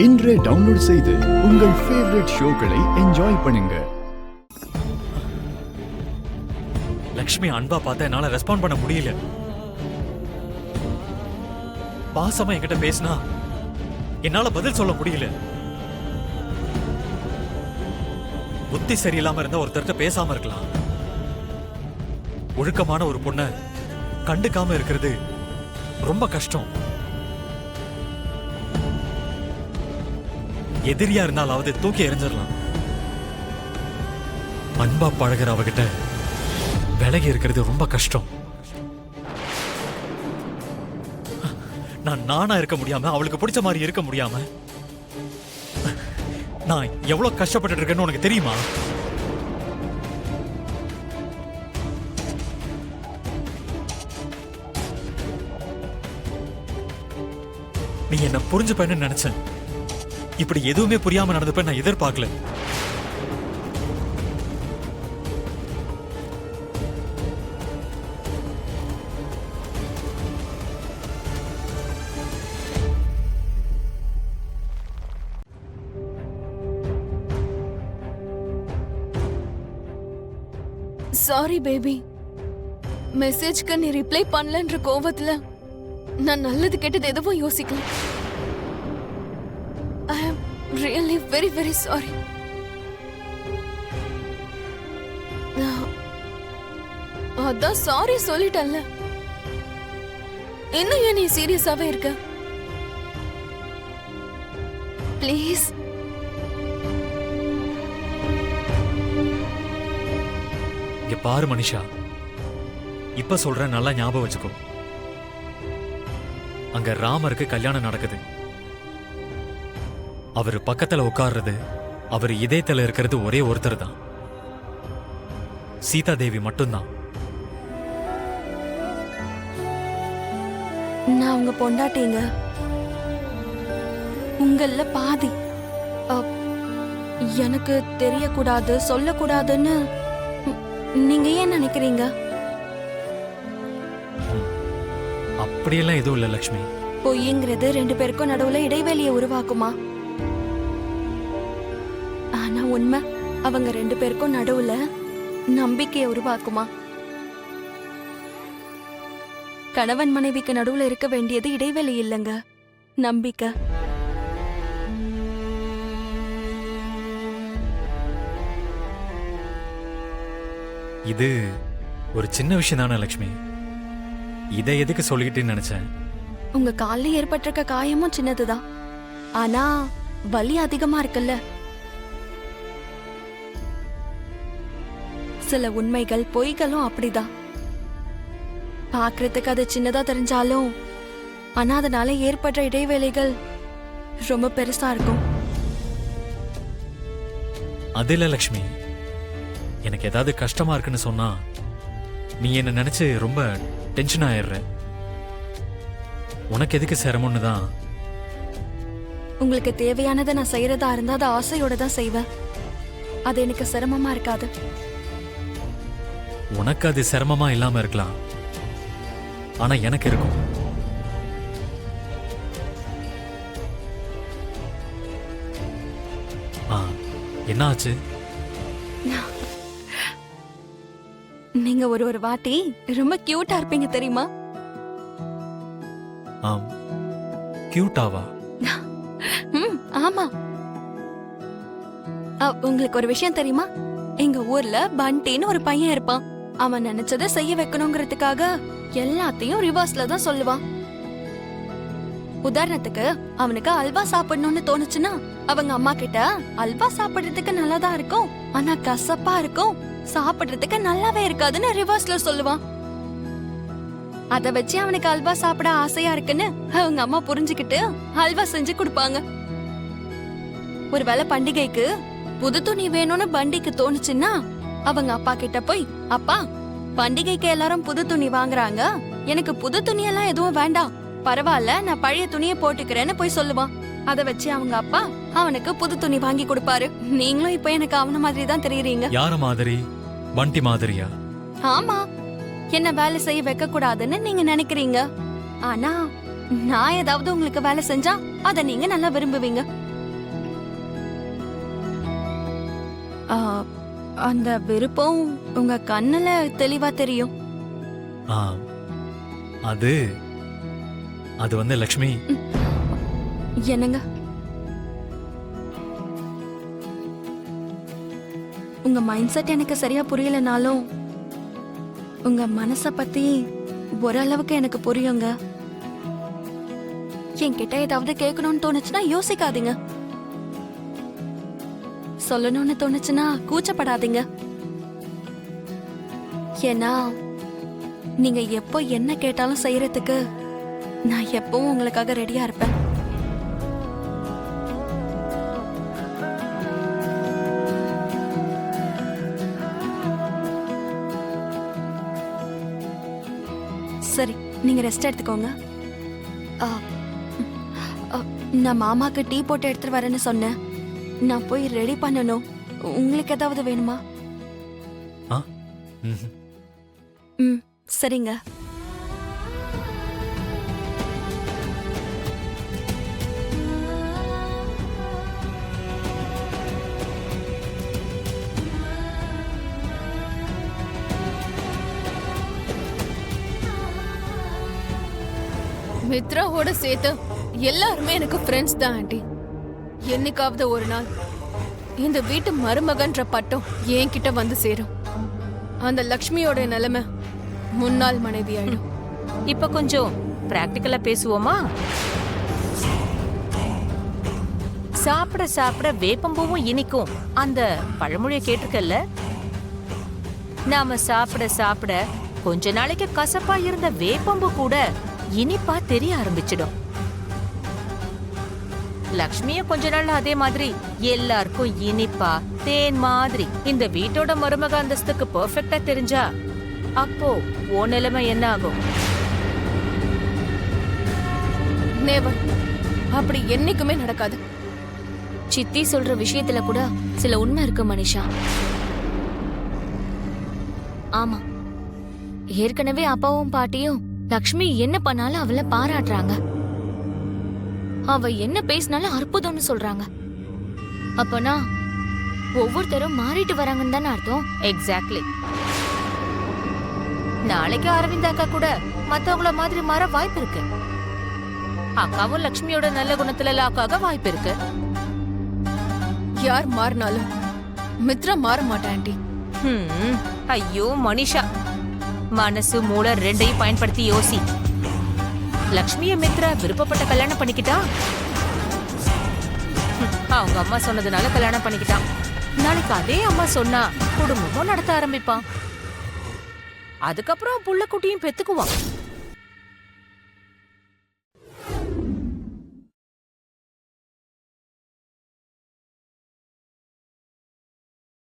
இன்றே டவுன்லோட் செய்து உங்கள் ஃபேவரட் ஷோக்களை என்ஜாய் பண்ணுங்க. லக்ஷ்மி அன்பா பார்த்த என்னால ரெஸ்பாண்ட் பண்ண முடியல. பாசமா என்கிட்ட பேசினா என்னால பதில் சொல்ல முடியல. புத்தி சரியில்லாம இருந்தா ஒருத்தர்கிட்ட பேசாம இருக்கலாம். ஒழுக்கமான ஒரு பொண்ண கண்டுக்காம இருக்கிறது ரொம்ப கஷ்டம். எதிரியா இருந்தாலாவது தூக்கி எறிஞ்சிடலாம். அன்பா பழகிற அவகிட்ட விலகி இருக்கிறது ரொம்ப கஷ்டம். நான் நானா இருக்க முடியாம, அவளுக்கு பிடிச்ச மாதிரி இருக்க முடியாம நான் எவ்வளவு கஷ்டப்பட்டு இருக்கேன்னு உனக்கு தெரியுமா? நீ என்ன புரிஞ்சுப்பேன்னு நினைச்சேன். இப்படி எதுவுமே புரியாம நடந்துப்ப நான் எதிர்பார்க்கல. சாரி பேபி, மெசேஜ்க்கு நீ ரிப்ளை பண்ணலன்ற கோவத்துல நான் நல்லது கெட்டது எதுவும் யோசிக்கல. I am really very very sorry. அதான் சாரி சொல்லிட்டல்ல, இன்னும் ஏன் நீ சீரியஸாவே இருக்க? ப்ளீஸ். இங்க பாரு மனிஷா, இப்ப சொல்ற நல்லா ஞாபகம் வச்சுக்கோ. அங்க ராமருக்கு கல்யாணம் நடக்குது. அவரு பக்கத்துல உட்கார்றது, அவர் இதயத்துல இருக்கிறது ஒரே ஒருத்தர் தான், சீதா தேவி மட்டும்தான். நான் உங்க பொண்டாட்டிங்க, உங்கள பாதி. எனக்கு தெரியக்கூடாது, சொல்லக்கூடாதுன்னு நீங்க ஏன் நினைக்கிறீங்க? அப்படியெல்லாம் எதுவும் இல்ல லக்ஷ்மி. பொய்ங்கிறது ரெண்டு பேருக்கும் நடுவுல இடைவெளியை உருவாக்குமா? ஆனா உண்மை அவங்க ரெண்டு பேருக்கும் நடுவுல நம்பிக்கையை உருவாக்குமா? கணவன் மனைவிக்கு நடுவுல இருக்க வேண்டியது இடைவெளி இல்லைங்க, நம்பிக்கை. இது ஒரு சின்ன விஷயம் தானே லக்ஷ்மி, இதை எதுக்கு சொல்லிக்கிட்டேன்னு நினைச்சேன். உங்க காலில் ஏற்பட்டிருக்க காயமும் சின்னதுதான், ஆனா வலி அதிகமா இருக்குல்ல. சில உண்மைகள் பொய்களும் அப்படிதான். பாக்குறதுக்கு அது சின்னதா தெரிஞ்சாலும் ஆனா அதனால ஏற்படுற இடைவேளைகள் ரொம்ப பெருசா இருக்கும். அது இல்ல லக்ஷ்மி, எனக்கு ஏதாவது கஷ்டமா இருக்குன்னு சொன்னா நீ என்ன நினைச்சு ரொம்ப டென்ஷன் ஆயிடுற. உனக்கு எதுக்கு சிரமம்னு தான். உங்களுக்கு தேவையானதை நான் செய்யறதா இருந்தா அதை ஆசையோட தான் செய்வேன். அது எனக்கு சிரமமா இருக்காது. உனக்கு அது சிரமமா இல்லாம இருக்கலாம், ஆனா எனக்கு இருக்கும். என்ன ஆச்சு? நீங்க ஒரு வாட்டி ரொம்ப கியூட்டா இருப்பீங்க தெரியுமா? கியூட்டாவா? ஆமா. உங்களுக்கு ஒரு விஷயம் தெரியுமா? எங்க ஊர்ல பண்டின்னு ஒரு பையன் இருப்பான். அவன் நினைச்சதை செய்ய வைக்கணுங்கிறதுக்காக எல்லாத்தையும் ரிவர்ஸ்ல தான் சொல்லுவான். உதாரணத்துக்கு அவனுக்கு அல்வா சாப்பிடணும்னு தோணுச்சுன்னா அவங்க அம்மா கிட்ட அல்வா சாப்பிடுறதுக்கு நல்லாதான் இருக்கும், ஆனா கசப்பா இருக்கும், சாப்பிடுறதுக்கு நல்லாவே இருக்காதுன்னு ரிவர்ஸ்ல சொல்லுவான். அத வச்சு அவனுக்கு அல்வா சாப்பிட ஆசையா இருக்குன்னு அவங்க அம்மா புரிஞ்சுக்கிட்டு அல்வா செஞ்சு கொடுப்பாங்க. ஒருவேளை பண்டிகைக்கு புது துணி வேணும்னு பண்டிக்கு தோணுச்சுன்னா அவங்க அப்பா கிட்ட போய், அப்பா பண்டிகைக்கு எல்லாரும் புது துணி வாங்குறாங்க, எனக்கு புது துணி எல்லாம் எதுவும் வேண்டாம், பரவாயில்ல நான் பழைய துணியை போட்டுக்கிறேன்னு போய் சொல்லுவான். அத வச்சு அவங்க அப்பா அவனுக்கு புது துணி வாங்கி கொடுப்பாரு. நீங்களும் இப்ப எனக்கு அவன மாதிரி தான் தெரியுறீங்க. யார மாதிரி? பண்டி மாதிரியா? ஆமா, என்ன வேலை செய்ய வைக்க கூடாதுன்னு நீங்க நினைக்கிறீங்க, ஆனா நான் ஏதாவது உங்களுக்கு வேலை செஞ்சா அத நீங்க நல்லா விரும்புவீங்க. ஆ, அந்த விருப்பம் உங்க கண்ணுல தெளிவா தெரியும். ஆ, அது அது வந்து லக்ஷ்மி, என்னங்க? உங்க மைண்ட் செட் எனக்கு சரியா புரியலனாலும் உங்க மனச பத்தி ஓரளவுக்கு எனக்கு புரியுங்க. என்கிட்ட ஏதாவது கேட்கணும்னு தோணுச்சுன்னா யோசிக்காதீங்க. சொல்லணும்னு தோணுச்சுன்னா கூச்சப்படாதீங்க. ஏன்னா நீங்க எப்போ என்ன கேட்டாலும் செய்யறதுக்கு நான் எப்பவும் உங்களுக்காக ரெடியா இருப்பேன். சரி, நீங்க ரெஸ்ட் எடுத்துக்கோங்க. ஆ, ஆ, நான் மாமாக்கு டீ போட்டு எடுத்துட்டு வரேன்னு சொன்னேன். நான் போய் ரெடி பண்ணணும். உங்களுக்கு ஏதாவது வேணுமா? ஆ, ம்ஹும். ம், சரிங்க. மித்ராவோட சேர்த்து எல்லாருமே எனக்கு ஃப்ரெண்ட்ஸ் தான் ஆண்டி. என்னைக்காவது ஒரு நாள் இந்த வீட்டு மருமகன்ற பட்டம் என்கிட்ட வந்து சேரும். அந்த லக்ஷ்மியோட நிலைமை முன்னாள் மனைவி ஆயிடும். இப்ப கொஞ்சம் பிராக்டிக்கலா பேசுவோமா? சாப்பிட சாப்பிட வேப்பம்பூவும் இனிக்கும் அந்த பழமொழியை கேட்டிருக்கல்ல? நாம சாப்பிட சாப்பிட கொஞ்ச நாளைக்கு கசப்பா இருந்த வேப்பம்பு கூட இனிப்பா தெரிய ஆரம்பிச்சிடும். லக்ஷ்மிய கொஞ்ச நாள் அதே மாதிரி எல்லாருக்கும் இனிப்பா தேன் மாதிரி இந்த வீட்டோட மருமக அந்தஸ்துக்கு பெர்ஃபெக்ட்டா தெரிஞ்சா அப்போ ஓ நிலைமை என்ன ஆகும்? நேவர். அப்படி என்னைக்குமே நடக்காது. சித்தி சொல்ற விஷயத்துல கூட சில உண்மை இருக்கு மனிஷா. ஆமா, ஏற்கனவே அப்பாவும் பாட்டியும் லக்ஷ்மி என்ன பண்ணாலும் அவளை பாராட்டுறாங்க. அவ என்ன பேசினாலும் அற்புதம்னு சொல்றாங்க. அப்பனா ஒவ்வொருத்தரும் மாறிட்டு வராங்கன்னு தானே அர்த்தம்? எக்ஸாக்ட்லி. நாளைக்கு அரவிந்த் அக்கா கூட மத்தவங்கள மாதிரி மாற வாய்ப்பு இருக்கு. அக்காவும் லக்ஷ்மியோட நல்ல குணத்துல லாக்காக வாய்ப்பு இருக்கு. யார் மாறினாலும் மித்ரா மாற மாட்டேன் ஆண்டி. ஐயோ மனிஷா, மனசு மூளை ரெண்டையும் பயன்படுத்தி யோசி. லக்ஷ்மிய மித்ரா விருப்பப்பட்ட கல்யாணம் பண்ணிக்கிட்டா, அவங்க அம்மா சொன்னதுனால கல்யாணம் பண்ணிக்கிட்டான். நாளைக்கு அதே அம்மா சொன்னா குடும்பமும் நடத்த ஆரம்பிப்பான். அதுக்கப்புறம் புள்ள குட்டியும் பெத்துக்குவான்.